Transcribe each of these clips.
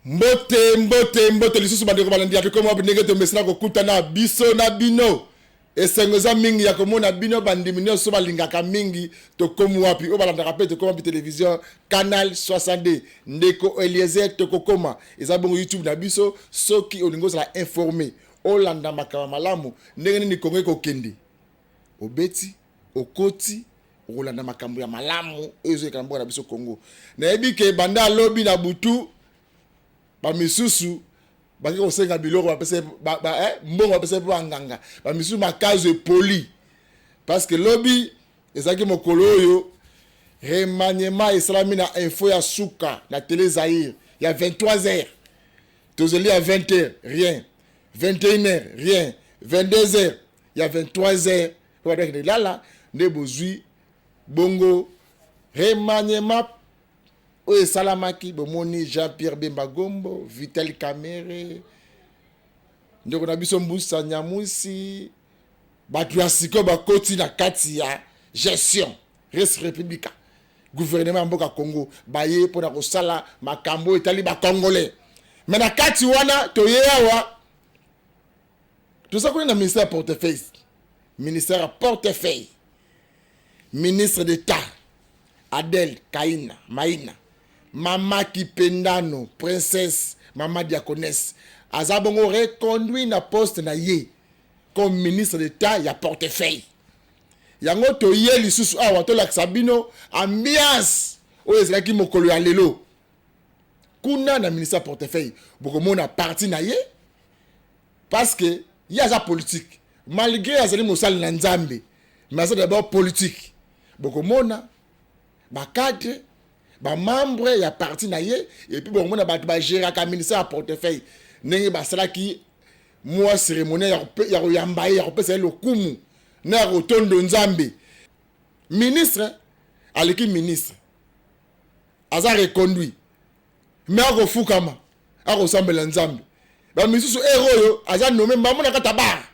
Mbote lisusu bandeko balandi ate komo abinenge to mesina kokuta na biso na bino esengoza mingi ya komona bino bandimi nyonso balingaka mingi to komo wapi o balandaka pe to komo télévision canal 62 ndeko Eliezer to kokoma eza bongo YouTube na biso soki olingo sala informer olanda makama malamu ndenge ni kongo kokende obeti okoti olanda makambo ya malamu ezo ekambo na biso Kongo na ebike banda lobby na butu ba misusu baki kosenga biloko bapese mbongo bapese po anganga ba misusu makazo poli parce que lobby ezaki mokolo oyo remaniement islami na info ya suka na télé Zaïre il y a 23h tozeli à 20h rien 21h rien 22h il y a 23h on va dire là ne bozui bongo remaniement oye salamaki bomoni Jean-Pierre Bemba Gombo Vital Kamerhe ndeko na biso Mbusa Nyamusi batu ya siko bakoti na kati ya gestion res républicain gouvernement mboka Congo baye pona kosala makambo etali ba congolais mais na kati wana toyewa tozakona na ministère portefeuille ministre d'État Adel Kaina Maina Mama Kipendano princesse Mama Diaconesse azabongo reconduit na poste na ye comme ministre d'État ya portefeuille yango to ye lisusu awa to la Sabino ambiance o ezalaki mokolo ya lelo kuna na ministère portefeuille bokomona parti na ye parce que ya za politique malgré azali mosali na nzambe mais c'est d'abord politique bokomona ba cadre ba membre ya parti na ye et puis bon mona ba gérer ka ministère à portefeuille ndenge ba sala ki moi cérémonial ya yamba ya kopesa le kumu na rotondo nzambe ministre aleki ministre aza reconduit mais akofukama akosambela nzambe ba misusu eroyo aza nommé ba mona kata bar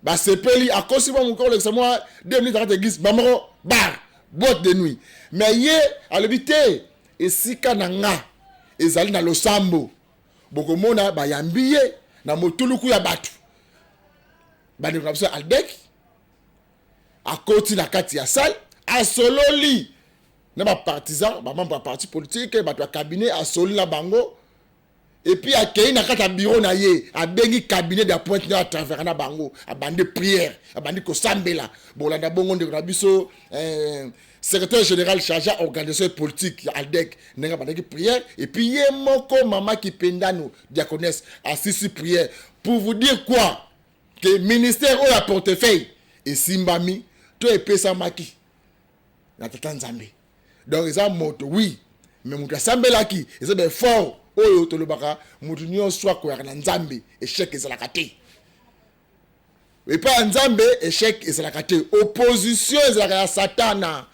ba sepeli akosi ba mukolo lekisa moi 2 minutes à l'église ba moko bar boîte de nuit mais ye alobité esika na nga ezali na losambo bokomona bayambiye na motuluku ya batu bandi na biso aldek akoti na kati ya salle asololi na ba partisan ba membre ya parti politique batu ya cabinet asoli na bango et puis akei na kati ya bureau na ye abengi cabinet de pointe na travers na bango abandi prière abandi kosambela bolanda bongo ndeko na biso secrétaire général chargé organisation politique ya Aldec nenga bandaki prière et puis ye moko Mama Kipendano Diaconesse assisi prière pour vous dire quoi que ministère ou la portefeuille et simbami to epesa maki na tata nzambe donc ils ont moto oui mais mutu asambelaki ils ont fort oyo tolobaka mutu nyonso akoyaka na nzambe échec ezalaka te et pas nzambe échec ezalaka te opposition ezalaka ya satana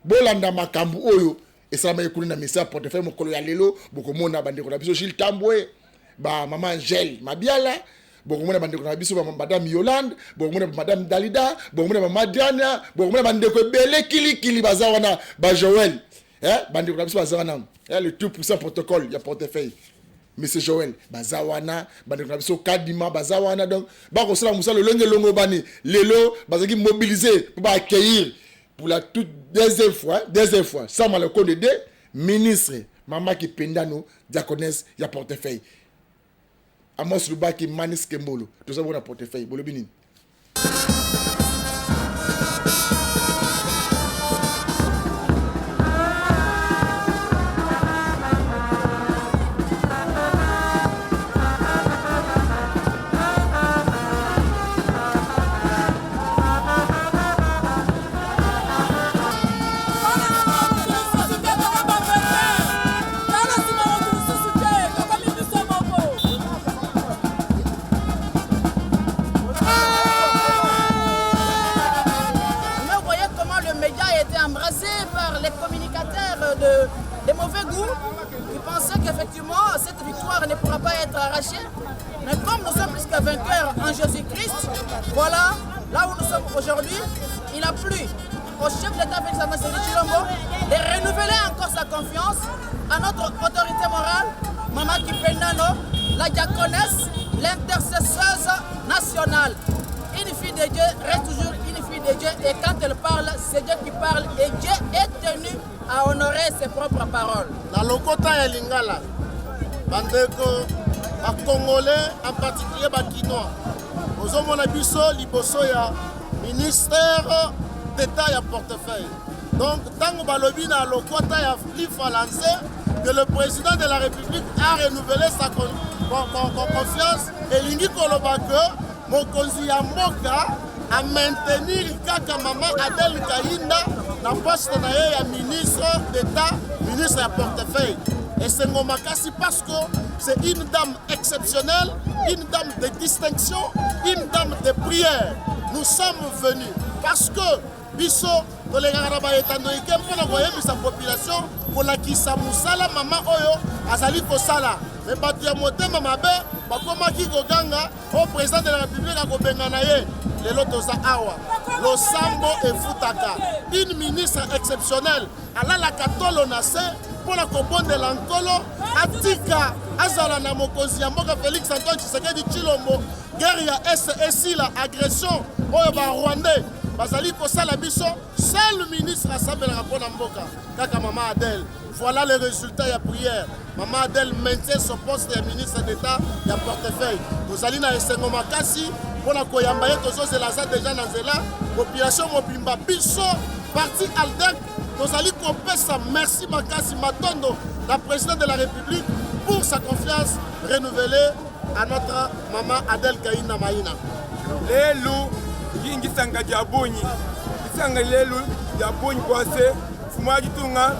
bolanda makambu oyo esalama ekuli na ministère portefeuille mokolo ya lelo bokomona bandeko na biso Gilles Tambwe ba mama Angèle Mabiala bokomona bandeko na biso ba madame Yolande bokomona madame Dalida bokomona mama Diana bokomona bandeko ebele kili baza wana ba Joël bandeko na biso baza wana le tout puissant protocole ya portefeuille monsieur Joël baza wana bandeko na biso Kadima baza wana donc ba ko sala musala longo bani lelo bazaki mobiliser pour ba accueillir pour la toute deuxième fois sans mal connaître ministre Mama Kipendano Diaconesse ya portefeuille Amos Lubaki Manis Kembolo tout ça bon portefeuille bolobini. des mauvais goûts qui pensaient qu'effectivement cette victoire ne pourra pas être arrachée. Mais comme nous sommes plus que vainqueurs en Jésus-Christ, voilà, là où nous sommes aujourd'hui, il a plu au chef d'État Félix Tshisekedi Tshilombo de renouveler encore sa confiance à notre autorité morale, Mama Piano, la diaconesse, l'intercesseuse nationale. Une fille de Dieu reste toujours une fille de Dieu et quand elle parle, c'est Dieu qui parle et Dieu est tenu à honorer ses propres paroles. La lokota ya lingala, bandeko, à Congolais, en particulier Bakinois. Ozomona biso liboso ya ministère d'État ya portefeuille. Donc, tant balobi na lokota ya lifa lancé que le président de la République a renouvelé sa confiance et lingi koloba que mokonzi ya mboka a maintenir kaka mama Adel Kainda na poste na ye ya ministre d'État, ministre ya portefeuille. Et c'est Ngomakasi parce que c'est une dame exceptionnelle, une dame de distinction, une dame de prière. Nous sommes venus parce que biso tolengaka etando ike mpona koyebisa population kolakisa mosala mama oyo azali kosala. Me bato ya motema mabe bakomaki koganga au président de la République akobenga na ye. Lelo toza awa losambo efutaka. Une ministre exceptionnelle alalaka tolo na se mpona kobondela nkolo atika azala na mokonzi ya mboka Félix Antoine Tshisekedi Tshilombo. Guerre ya esila agression oyo barwandais bazali kosala biso, seul ministre asambelaka mpona mboka kaka mama Adel. Voilà le résultat ya prière. Mama Adel maintient son poste de ministre d'État ya portefeuille. Tozali na esengo makasi mpona koyamba ye tozozela za deja na nzela population mobimba biso parti ALDEC tozali kopesa merci makasi matondo la président de la République pour sa confiance renouvelée à notre maman Adel Kaina Maïna. Lelu yingisanga jabonyi isanga lelu jabonyi kwase fumaji tunga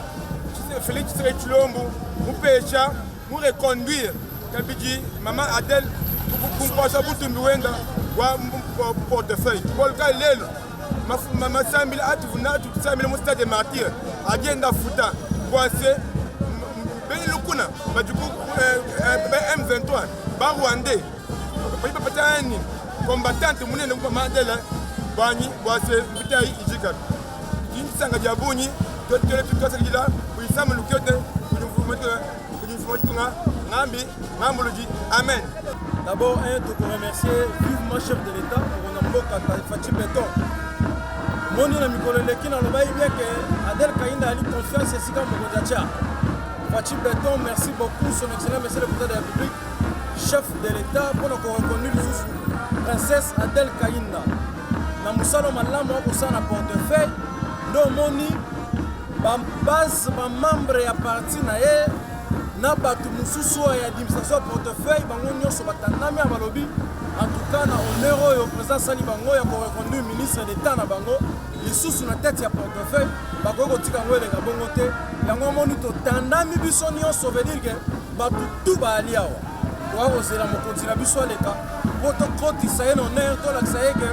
Félix Tshilombo mupesha mu reconduire kabiji mama Adel kumpasa butumbi wenda wa portefeuille polka lelu mama sambila atuvuna tusamile mu stade martyr agenda futa kwase belukuna bajuku M23 ba Rwandais ba patani combattante munene kwa madela bani bwase bitai ijika kinsanga jabunyi totele tutosagila kuisama lukyote kujifumatuka ngambi ngambuluji amen. D'abord to remercier vivement chef de l'État pour mboka Fachi Beton moni na mikolo leki na lobai bien que Adel Kainda ali confiance esika mokonzacha. Fachi Beton, merci beaucoup son excellent monsieur le président de la République, chef de l'État pour avoir reconnu le princesse Adel Kainda. Na musalo malamu akosana portefeuille ndo moni ba base ba membre ya parti na ye na batu mususu ya administration portefeuille bango nyonso batandami abalobi en tout cas na honneur oyo président sali bango ya reconnu ministre d'État na bango lisusu na tête ya portefeuille bakoki kotika ngo elenga bongo te yango moni totandami biso nyonso veut dire que batu tu baali awa toakozela mokonzi na biso aleka po tokotisa ye na honneur tolakisa ye ke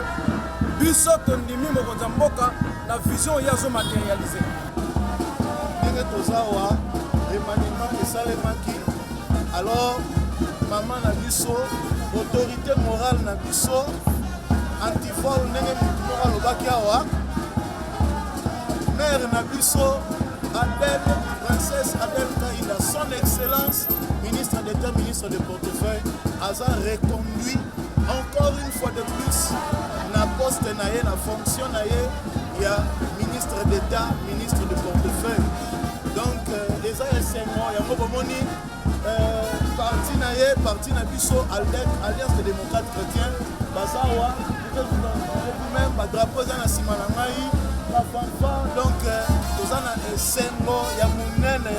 biso tondimi mokonzi ya mboka la vision ye azomatérialise ndenge toza awa remaniement esalemaki alors mama na biso autorité morale na biso antivol ndenge motu moko alobaki awa mère na biso Adel, princesse Adel Kainda, son excellence ministre d'État, ministre de portefeuille aza reconduit encore une fois de plus na poste na ye, na fonction na ye ya ministre d'État, ministre de portefeuille. Donc eza esengo yango bomoni parti na ye, parti na biso ALDEC, Alliance des démocrates chrétiens bazawa même badrapeau eza na nsima na ngai bafanfa. Donc toza na esengo ya munene.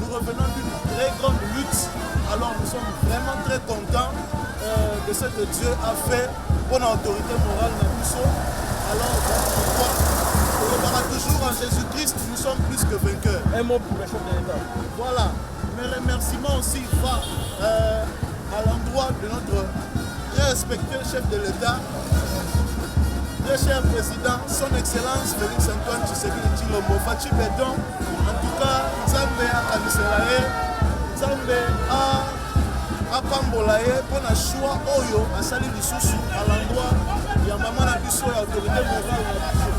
Nous revenons d'une très grande lutte. Alors nous sommes vraiment très contents de ce que Dieu a fait pour l'autorité morale de Bisso. Alors on verra toujours en Jésus-Christ, nous sommes plus que vainqueurs. Un mot pour le chef de l'État. Voilà, mes remerciements aussi vont à l'endroit de notre très respecté chef de l'État, très cher président, son excellence Félix Antoine Tshisekedi Tshilombo Fachi Beton. En tout cas, Nzambe akamisela Nzambe apambola ye pour na choix oyo asali lisusu à l'endroit ya mama na biso ya autorité morale na biso.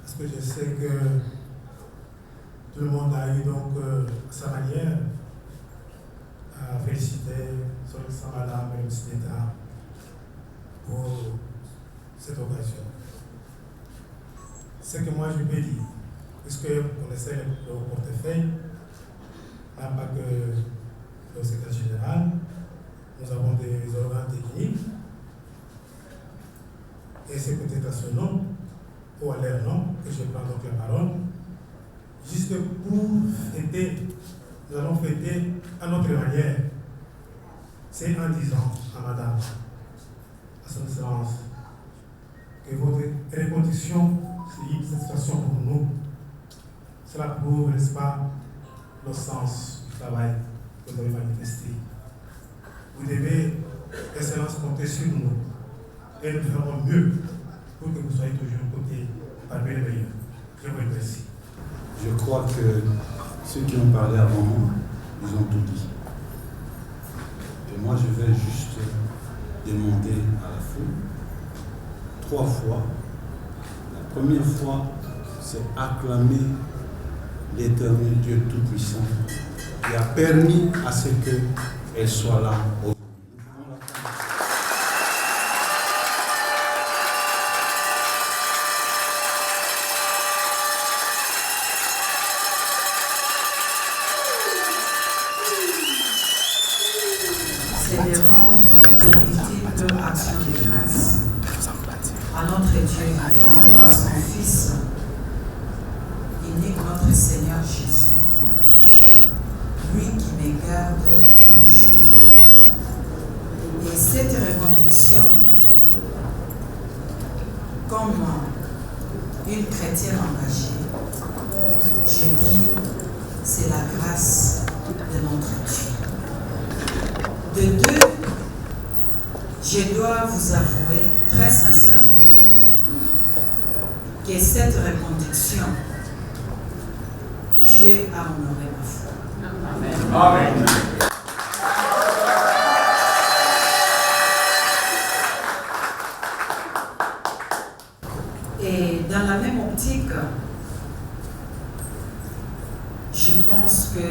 parce que je sais que tout le monde a eu donc sa manière à féliciter son excellence Madame le ministre d'État pour cette occasion. Ce que moi je peux dire, puisque vous connaissez le portefeuille, même pas que le secrétaire général, nous avons des organes techniques, et c'est peut-être à ce nom, ou à leur nom, que je prends donc la parole, juste pour fêter, nous allons fêter à notre manière. C'est en disant à Madame, à son excellence, que votre reconduction, c'est une satisfaction pour nous. Cela prouve, n'est-ce pas, le sens du travail que vous avez manifesté. Vous devez, excellence, compter sur nous. Et nous ferons mieux pour que vous soyez toujours côté parmi les meilleurs. Je vous remercie. Je crois que ceux qui ont parlé avant moi, ils ont tout dit. Et moi, je vais juste demander à la foule 3 fois. La première fois, c'est acclamer l'Éternel Dieu Tout-Puissant qui a permis à ce qu'elle soit là aujourd'hui. C'est de rendre de multiples actions de grâce à notre Dieu, par son Fils unique, notre Seigneur Jésus, lui qui me garde tous les jours. Et cette reconduction, comme une chrétienne engagée, je dis, c'est la grâce de notre Dieu. De deux, je dois vous avouer très sincèrement que cette reconduction, Dieu a honoré ma foi. Amen. Et dans la même optique, je pense que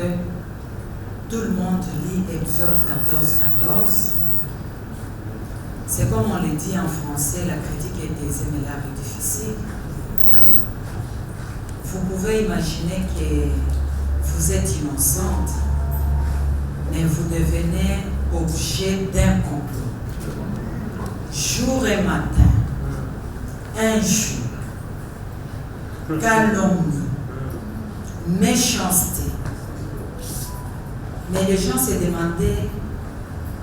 tout le monde lit Exode 14:14. C'est comme on le dit en français, la critique est aisée mais l'art est difficile. Vous pouvez imaginer que vous êtes innocente, mais vous devenez objet d'un complot. Jour et matin, injure, calomnie, méchanceté. Mais les gens se demandaient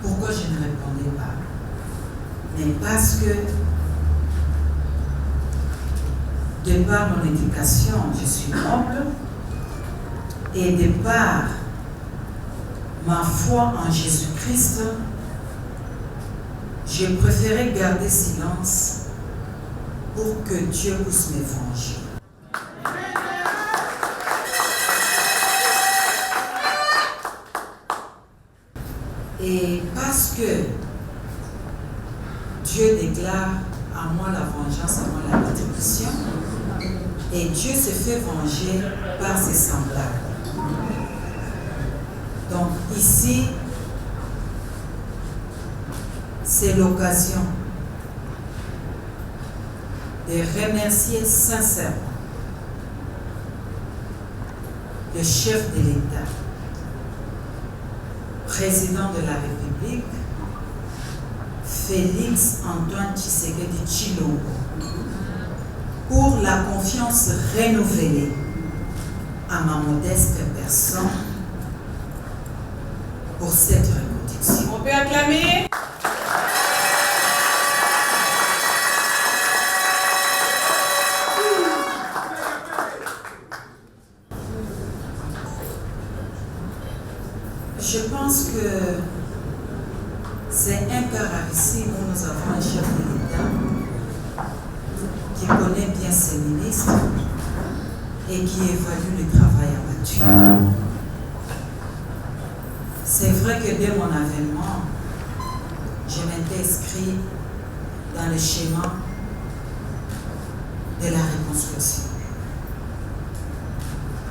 pourquoi je ne répondais pas. Mais parce que, de par mon éducation, je suis noble, et de par ma foi en Jésus-Christ, j'ai préféré garder silence pour que Dieu puisse me venger. Et parce que Dieu déclare à moi la vengeance, à moi la rétribution, et Dieu se fait venger par ses semblables. Donc ici, c'est l'occasion de remercier sincèrement le chef de l'État, président de la République, Félix Antoine Tshisekedi Tshilombo, pour la confiance renouvelée à ma modeste personne pour cette reconduction. On peut acclamer. Je pense que c'est un cas rarissime où nous avons un chef de l'État qui connaît bien ses ministres et qui évalue le travail abattu. C'est vrai que dès mon avènement, je m'étais inscrit dans le schéma de la reconstruction,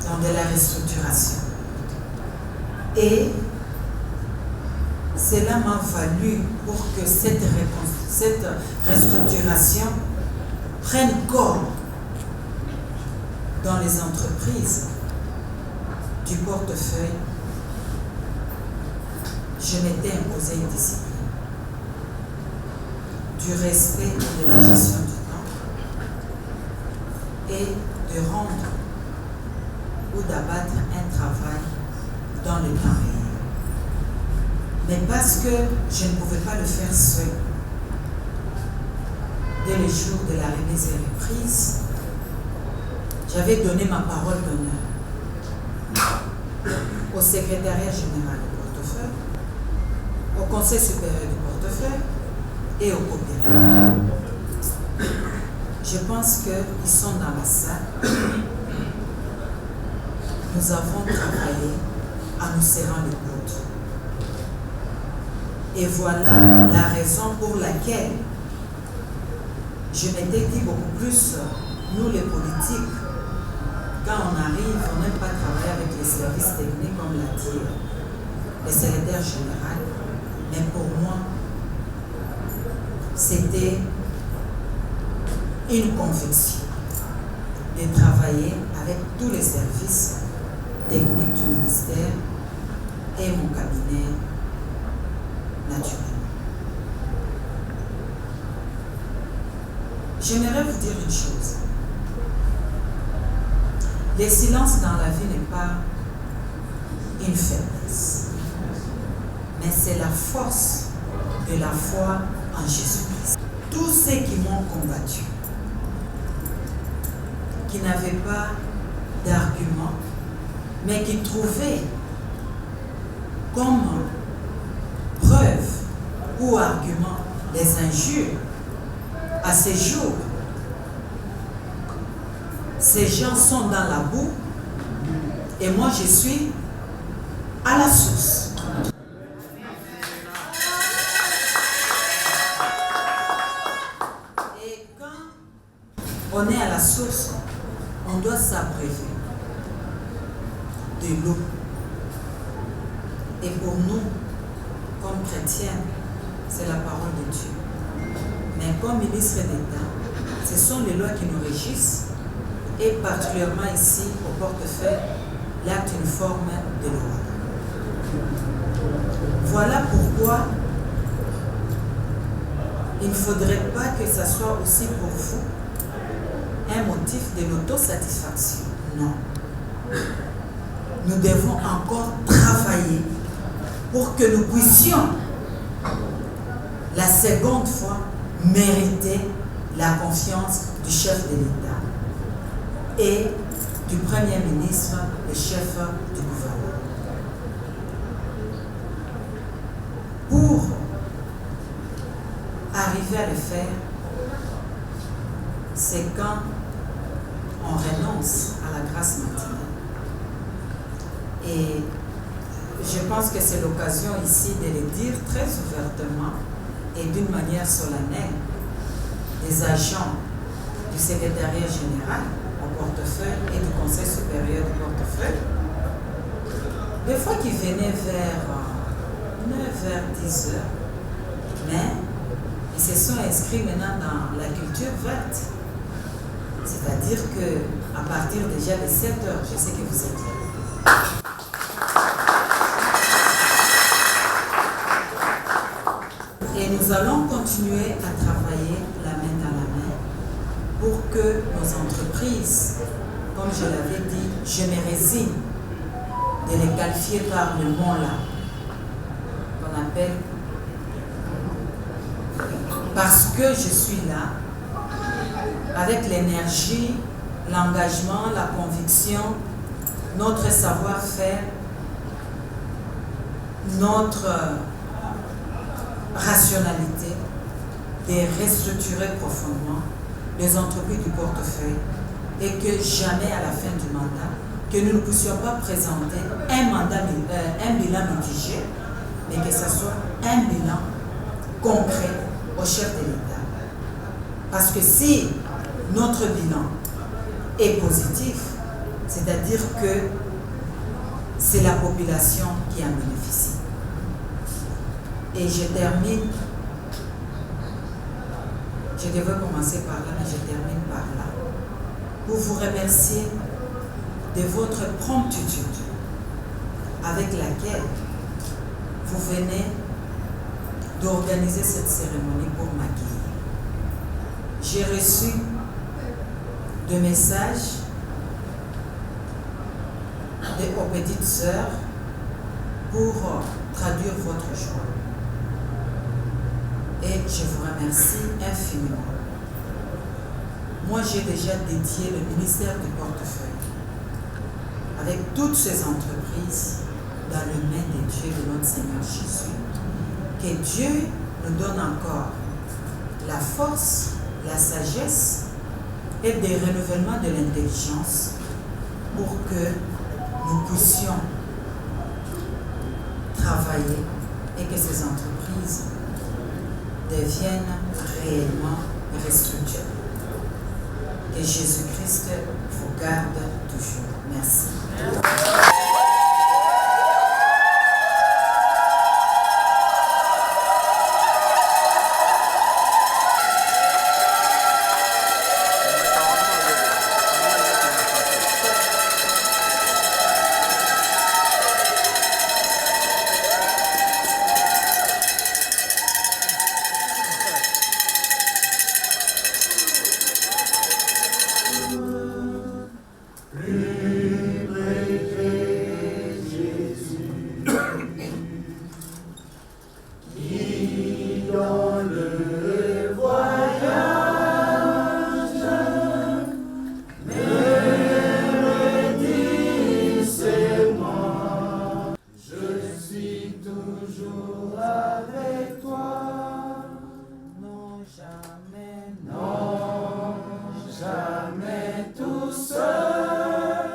donc de la restructuration. Et cela m'a valu pour que cette restructuration prenne corps dans les entreprises du portefeuille. Je m'étais imposé une discipline, du respect de la gestion du temps et de rendre ou d'abattre un travail dans le temps réel. Mais parce que je ne pouvais pas le faire seul, dès le jour de la remise et reprise, j'avais donné ma parole d'honneur au secrétariat général du portefeuille, au conseil supérieur du portefeuille et au coopérateur. Je pense qu'ils sont dans la salle. Nous avons travaillé en nous serrant les coudes. Et voilà la raison pour laquelle je m'étais dit beaucoup plus, nous les politiques, quand on arrive, on n'aime pas travailler avec les services techniques comme l'a dit le secrétaire général, mais pour moi, c'était une conviction de travailler avec tous les services techniques du ministère et mon cabinet naturellement. j'aimerais vous dire une chose. Le silence dans la vie n'est pas une faiblesse, mais c'est la force de la foi en Jésus-Christ. Tous ceux qui m'ont combattu, qui n'avaient pas d'argument, mais qui trouvaient comme preuve ou argument des injures, à ces jours, ces gens sont dans la boue et moi je suis à la source. Et quand on est à la source, on doit s'abreuver de l'eau. Et pour nous, comme chrétiens, c'est la parole de Dieu. Mais comme ministre d'État, ce sont les lois qui nous régissent et particulièrement ici au portefeuille, l'acte uniforme de loi. Voilà pourquoi il ne faudrait pas que ce soit aussi pour vous un motif de l'autosatisfaction. Non. Nous devons encore travailler pour que nous puissions la seconde fois mériter la confiance du chef de l'État et du Premier ministre, le chef du gouvernement. Pour arriver à le faire, c'est quand on renonce à la grâce matinale. Et je pense que c'est l'occasion ici de le dire très ouvertement et d'une manière solennelle des agents du secrétariat général au portefeuille et du conseil supérieur du portefeuille, des fois qui venaient vers 9h, 10h, mais ils se sont inscrits maintenant dans la culture verte. C'est-à-dire qu'à partir déjà de 7h, je sais que vous êtes là. Et nous allons continuer à travailler la main dans la main pour que nos entreprises, comme je l'avais dit, je me résigne de les qualifier par le mot-là, qu'on appelle, parce que je suis là, avec l'énergie, l'engagement, la conviction, notre savoir-faire, notre rationalité, de restructurer profondément les entreprises du portefeuille et que jamais à la fin du mandat, que nous ne puissions pas présenter un bilan mitigé, mais que ce soit un bilan concret au chef de l'État. Parce que si notre bilan est positif, c'est-à-dire que c'est la population qui en bénéficie. Et je termine, je devais commencer par là, mais je termine par là, pour vous remercier de votre promptitude avec laquelle vous venez d'organiser cette cérémonie pour m'accueillir. J'ai reçu des messages aux petites sœurs pour traduire votre joie. Et je vous remercie infiniment. Moi, j'ai déjà dédié le ministère du portefeuille avec toutes ces entreprises dans les mains de Dieu, de notre Seigneur Jésus. Que Dieu nous donne encore la force, la sagesse et des renouvellements de l'intelligence pour que nous puissions travailler et que ces entreprises deviennent réellement restructurées. Que Jésus-Christ vous garde toujours. Merci. jamais tout seul.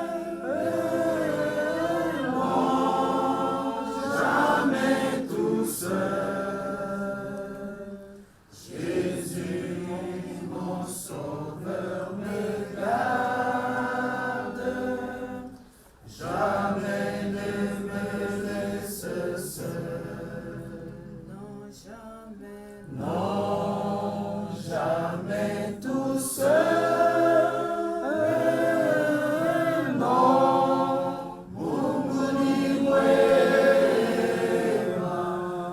Non, jamais tout seul. Jésus, mon sauveur, me garde. Jamais ne me laisse seul. Non, jamais. Non, jamais tout seul. Non, Mungu ni mwema.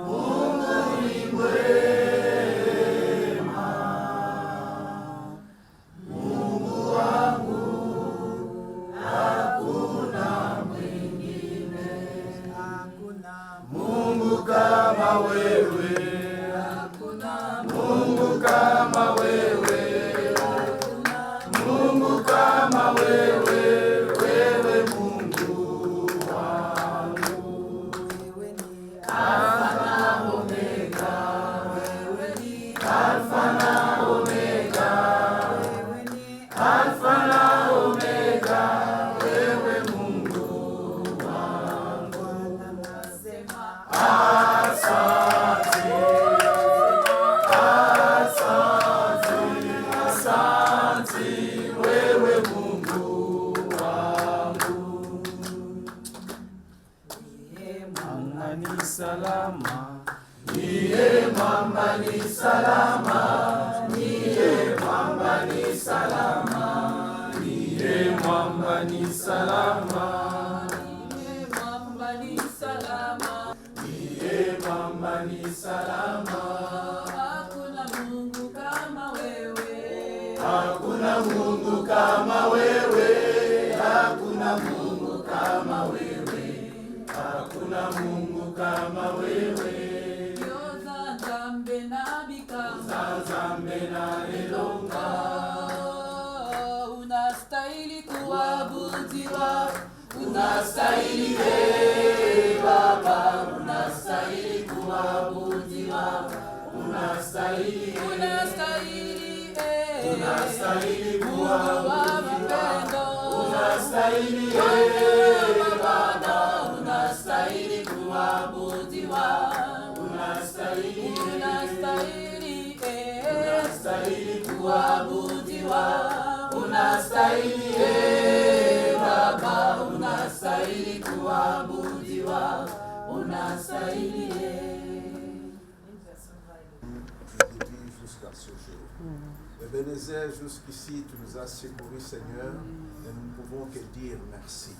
Mungu ni mwema. Mungu wangu hakuna mwingine. Mungu kama wewe. Mungu kama wewe. Mungu kama wewe. Wewe Mungu wangu. Alfa na Omega. Alfa na Omega. Alfa na Omega. Wewe Mungu wangu. Asante. Asante, wewe Mungu wangu. Niye mwamba ni salama. Niye mwamba ni salama. Niye mwamba ni salama. Niye mwamba ni salama. Niye mwamba ni salama. Niye mwamba ni salama. Hakuna Mungu kama wewe. Hakuna Mungu kama wewe. Hakuna Mungu kama wewe. Hakuna Mungu kama wewe. Yoza Nzambe na bikanga. Nzambe na elonga. Unastahili kuabudiwa. Unastahili Baba. Unastahili kuabudiwa. Unastahili. Unastahili kuabudiwa. Unastahili Baba. Unastahili kuabudiwa. Unastahili. Unastahili kuabudiwa. Unastahili Baba. Unastahili kuabudiwa. Unastahili. Jusqu'à ce jour. Ebenezer, jusqu'ici, tu nous as secourus, Seigneur, et nous ne pouvons que dire merci.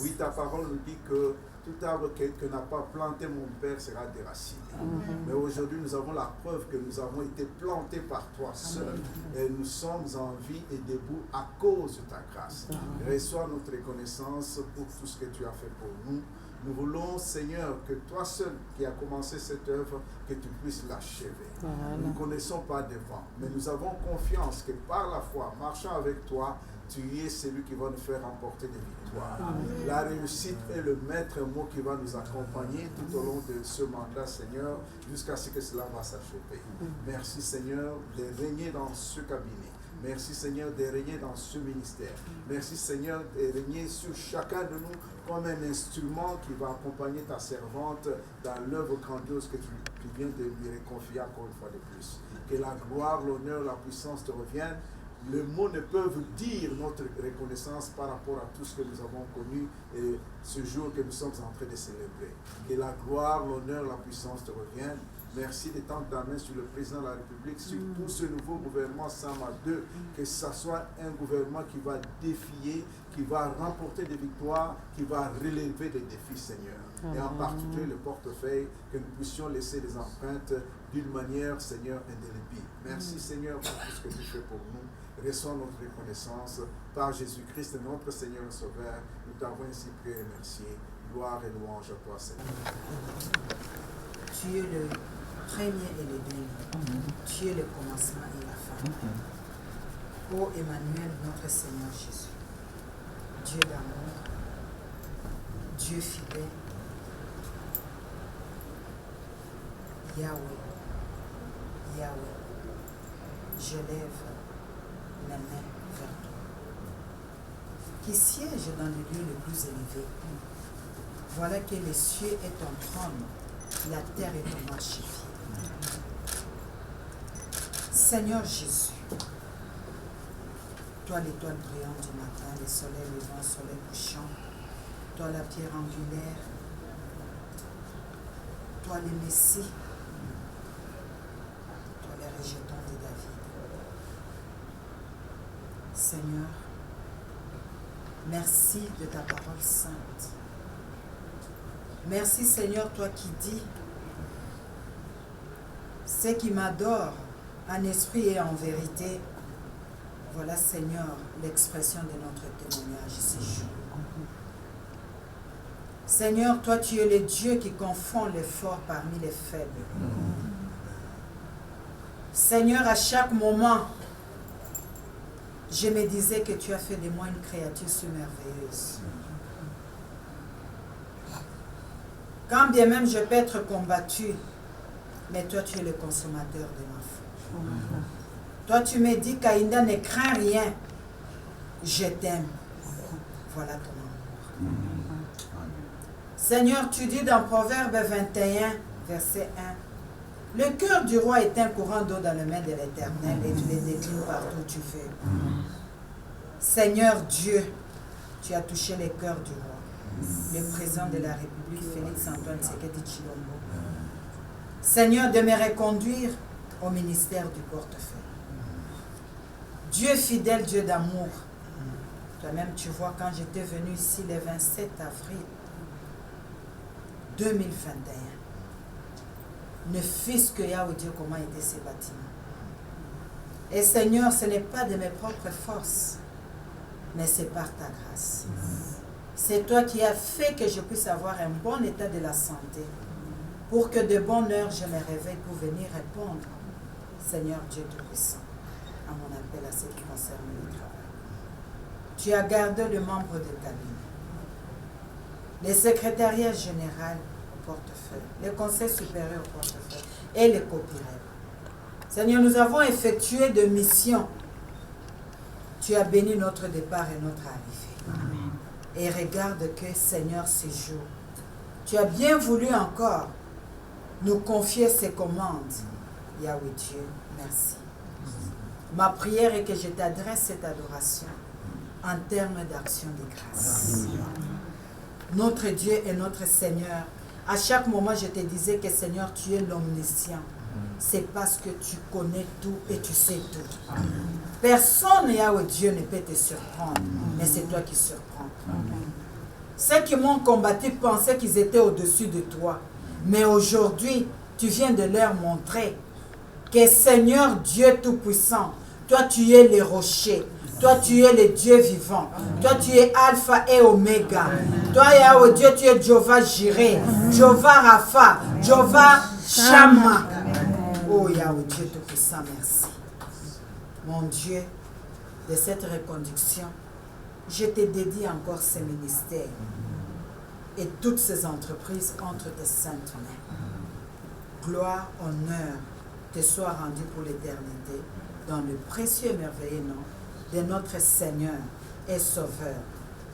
Oui, ta parole nous dit que tout arbre que n'a pas planté mon Père sera déraciné. Mais aujourd'hui, nous avons la preuve que nous avons été plantés par toi seul. Et nous sommes en vie et debout à cause de ta grâce. Reçois notre reconnaissance pour tout ce que tu as fait pour nous. Nous voulons, Seigneur, que toi seul qui as commencé cette œuvre, que tu puisses l'achever. Nous ne connaissons pas devant, mais nous avons confiance que par la foi, marchant avec toi, tu es celui qui va nous faire remporter des victoires. La réussite est le maître mot qui va nous accompagner tout au long de ce mandat, Seigneur, jusqu'à ce que cela va s'achever. Merci, Seigneur, de régner dans ce cabinet. Merci, Seigneur, de régner dans ce ministère. Merci, Seigneur, de régner sur chacun de nous comme un instrument qui va accompagner ta servante dans l'œuvre grandiose que tu viens de lui confier encore une fois de plus. Que la gloire, l'honneur, la puissance te reviennent. Les mots ne peuvent dire notre reconnaissance par rapport à tout ce que nous avons connu et ce jour que nous sommes en train de célébrer. Que la gloire, l'honneur, la puissance te reviennent. Merci de tendre ta main sur le président de la République, sur tout ce nouveau gouvernement Sama 2, que ce soit un gouvernement qui va défier, qui va remporter des victoires, qui va relever des défis, Seigneur. Et en particulier le portefeuille, que nous puissions laisser des empreintes d'une manière, Seigneur, indélébile. Merci, Seigneur, pour tout ce que tu fais pour nous. Reçois notre reconnaissance par Jésus-Christ, notre Seigneur et Sauveur. Nous t'avons ainsi prié et remercié. Gloire et louange à toi, Seigneur. Tu es le premier et le dernier. Tu es le commencement et la fin. Ô Emmanuel, notre Seigneur Jésus, Dieu d'amour, Dieu fidèle, Yahweh, Yahweh, je lève mes mains vers toi. qui siège dans les lieux les plus élevés. Voilà que les cieux est ton trône, la terre est ton marchepied. Seigneur Jésus, toi l'étoile brillante du matin, le soleil levant, le soleil couchant, toi la pierre angulaire, toi le Messie, toi le rejeton de David. Seigneur, merci de ta parole sainte. Merci Seigneur, toi qui dis, ceux qui m'adorent en esprit et en vérité, voilà Seigneur l'expression de notre témoignage ce jour. Seigneur, toi tu es le Dieu qui confond les forts parmi les faibles. Seigneur, à chaque moment, je me disais que tu as fait de moi une créature si merveilleuse. Quand bien même je peux être combattu, mais toi tu es le consommateur de ma foi. Toi tu me dis qu'Aïnda ne craint rien, je t'aime. Voilà ton amour. Seigneur, tu dis dans Proverbe 21, verset 1, le cœur du roi est un courant d'eau dans les mains de l'Éternel et tu les déclines partout où tu fais. Seigneur Dieu, tu as touché les cœurs du roi. Le président de la République, Félix-Antoine Tshisekedi Tshilombo. Seigneur, de me reconduire au ministère du portefeuille. Dieu fidèle, Dieu d'amour. Toi-même, tu vois, quand j'étais venu ici le 27 avril 2021, ne fût-ce que Yahweh Dieu, comment étaient ces bâtiments. Et Seigneur, ce n'est pas de mes propres forces, mais c'est par ta grâce. C'est toi qui as fait que je puisse avoir un bon état de la santé, pour que de bonne heure je me réveille pour venir répondre, Seigneur Dieu Tout-Puissant, à mon appel à ce qui concerne le travail. Tu as gardé le membre de cabinet, le secrétariat général au portefeuille, le conseil supérieur au portefeuille et les copyrights. Seigneur, nous avons effectué de missions. Tu as béni notre départ et notre arrivée. Amen. Et regarde que, Seigneur, ces jours, tu as bien voulu encore nous confier ces commandes. Yahweh Dieu, merci. Ma prière est que je t'adresse cette adoration en termes d'action de grâce. Notre Dieu et notre Seigneur, à chaque moment je te disais que Seigneur, tu es l'omniscient. C'est parce que tu connais tout et tu sais tout. Personne, Yahweh Dieu, ne peut te surprendre, mais c'est toi qui surprends. Ceux qui m'ont combattu pensaient qu'ils étaient au-dessus de toi. Mais aujourd'hui, tu viens de leur montrer que Seigneur Dieu Tout-Puissant, toi tu es le rocher, toi tu es le Dieu vivant, toi tu es Alpha et Oméga. Toi Yahweh Dieu, tu es Jéhovah Jireh, Jéhovah Rapha, Jéhovah Shammah. Oh Yahweh Dieu Tout-Puissant, merci. Mon Dieu, de cette reconduction, je te dédie encore ces ministères et toutes ces entreprises entre tes saintes mains. Gloire, honneur te soit rendu pour l'éternité dans le précieux et merveilleux nom de notre Seigneur et Sauveur,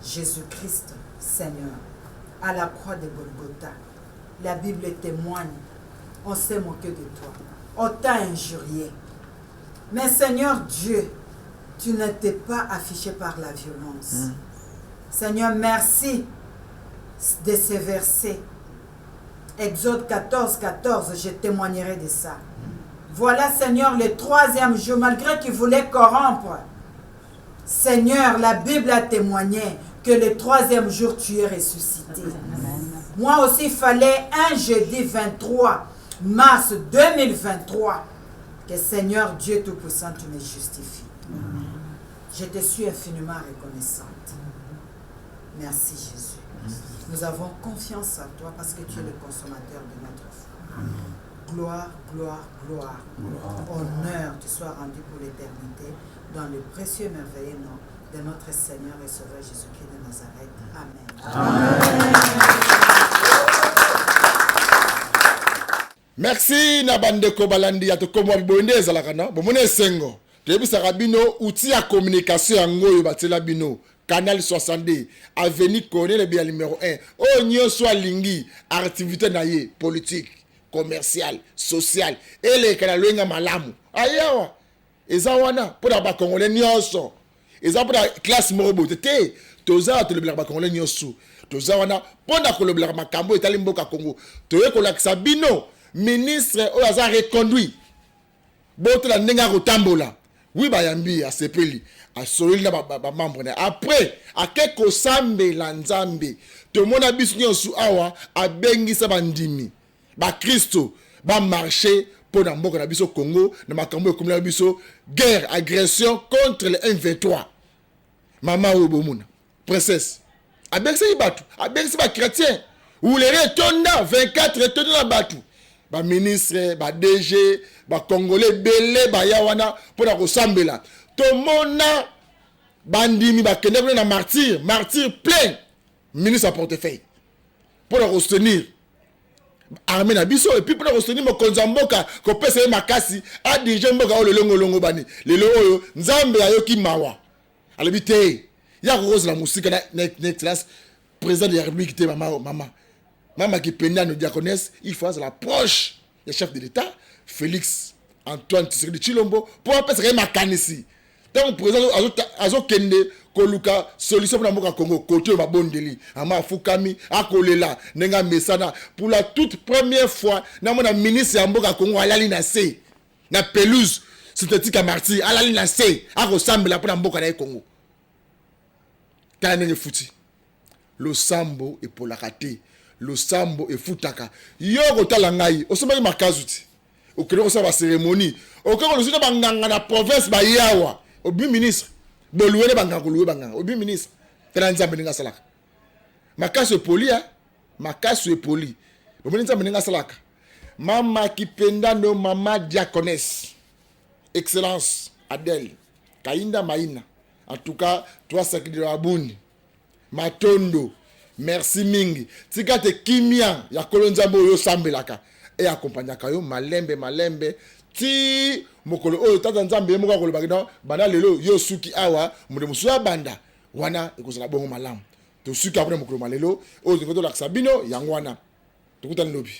Jésus-Christ, Seigneur, à la croix de Golgotha. La Bible témoigne, on s'est moqué de toi, on t'a injurié. Mais Seigneur Dieu, tu ne t'es pas affiché par la violence. Seigneur, merci de ces versets. Exode 14, 14, je témoignerai de ça. Voilà, Seigneur, le troisième jour, malgré qu'il voulait corrompre. Seigneur, la Bible a témoigné que le troisième jour, tu es ressuscité. Moi aussi, il fallait un jeudi 23 mars 2023 que Seigneur Dieu Tout-Puissant, tu me justifies. Je te suis infiniment reconnaissante. Merci Jésus. Nous avons confiance en toi parce que tu es le consommateur de notre foi. Gloire, gloire, gloire. Honneur te soit rendu pour l'éternité dans le précieux et merveilleux nom de notre Seigneur et Sauveur Jésus-Christ de Nazareth. Amen. Merci na bandeko balandi ya tokomo bibonde ezalaka na bomone sengo. Tebisa bino outil ya communication yango yo batela bino Canal 62, Avenue Corneille bien numéro 1. Oh, nyo soit lingi, activité naie, politique, commerciale, sociale. Et les Canaloïens malamu. Ayawa. Eza wana, pour la Congolais nyonso. Eza pour la classe morobo. Tete, toza to le bla Congolais nyonso. Toza wana, pour la ko bla makambo etali mboka Congo. Toye ko lakisa bino, ministre o aza reconduit. Boto la ndenga rotambola. Oui, bayambi a sepeli. A solili na ba membre na. Après, a keko sambe la nzambe. To mona bisu nyonso awa a bengisa bandimi. Ba Christo ba marcher pour na mboka na biso Congo na makambo ekomela biso guerre agression contre le M23. Mama obomuna princesse abengisa ibatu abengisa ba chrétien ou les retonda 24 retonda na batu ba ministre ba DG ba congolais belé ba yawana pour na kosambela to mona bandimi ba kende na martyr plein ministre à portefeuille pour la soutenir armée na biso et puis pour soutenir mo konzamboka ko pesa makasi a dirige mboka o longo bani lelo oyo nzambe ayoki mawa alebite ya rose la musique na excellence président de la république te mama qui penda no diaconesse il faut la proche du chef de l'état Félix Antoine Tshisekedi Tshilombo pour pesa makanisi donc président azo kende koluka solution pour la Congo côté ba bondeli ama fukami akolela nenga mesana pour la toute première fois na mona ministre ya mboka Congo alali na se na pelouse synthétique à martyr alali na se akosambela pour la mboka na Congo tanenge futi lo sambo et pour la rater lo sambo et futaka yo kotala ngai osomaki makazuti okelo kosa ba cérémonie okelo kozina banganga na province ba yawa obi ministre boluwele banganga koluwe banganga obi ministre tena nzambe ninga salaka makaso polia makaso poli obi nzambe ninga salaka mama kipenda no mama diaconesse excellence Adèle Kainda Maina en tout cas toi sakidi abuni matondo merci mingi tikate kimia ya kolonzambo yo sambelaka et accompagnaka yo malembe ti mokolo oyo tata nzambe moko akolo bakina bana lelo yo suki awa mude musuya banda wana ekozala bongo malamu to suki apre mokolo malelo oyo ngoto la sabino yangwana tukutana lobi